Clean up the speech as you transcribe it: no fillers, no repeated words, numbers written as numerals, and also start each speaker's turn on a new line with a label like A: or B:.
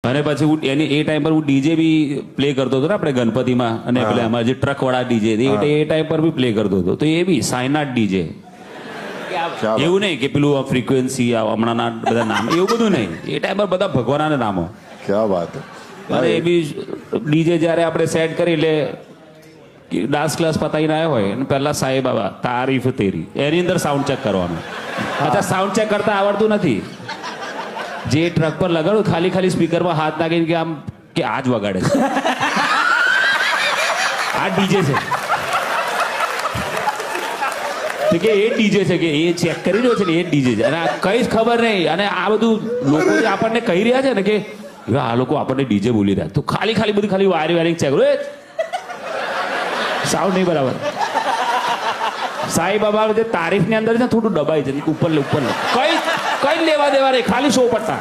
A: અને પછી હું એની એ ટાઈમ પર હું ડીજે બી પ્લે કરતો હતો ને આપણે ગણપતિમાં અને પેલા અમારા જે ટ્રક વાળા ડીજે એ ટાઈમ પર બી પ્લે કરતો હતો તો એ બી સાયનાટ ડીજે એવું નહીં કે પેલું ફ્રીક્વન્સી હમણાંના બધા નામ એવું બધું નહીં એ ટાઈમ પર બધા ભગવાનના નામો
B: ક્યાં વાત
A: અને એ બી ડીજે જ્યારે આપણે સેટ કરી એટલે ડાન્સ ક્લાસ પતાવીને આવ્યો હોય અને પહેલા સાહેબ બાબા તારીફ તેરી એની અંદર સાઉન્ડ ચેક કરવાનું અચ્છા સાઉન્ડ ચેક કરતા આવડતું નથી જે ટ્રક પર લગાડું ખાલી ખાલી સ્પીકરમાં હાથ નાખીને કે આમ કે આ જ વગાડે છે આ ડીજે છે તો કે એ ડીજે છે કે એ ચેક કરી રહ્યો છે ને એ ડીજે છે અને કઈ જ ખબર નહીં અને આ બધું લોકો જે આપણને કહી રહ્યા છે ને કે આ લોકો આપણને ડીજે બોલી રહ્યા તો ખાલી ખાલી બધું ખાલી વાયરિંગ ચેક કરો સાઉન્ડ નહીં બરાબર સાઈ બાબા જે તારીફની અંદર છે થોડું દબાઈ છે ઉપર કઈ લેવા દેવા રે ખાલી શો પટ્ટા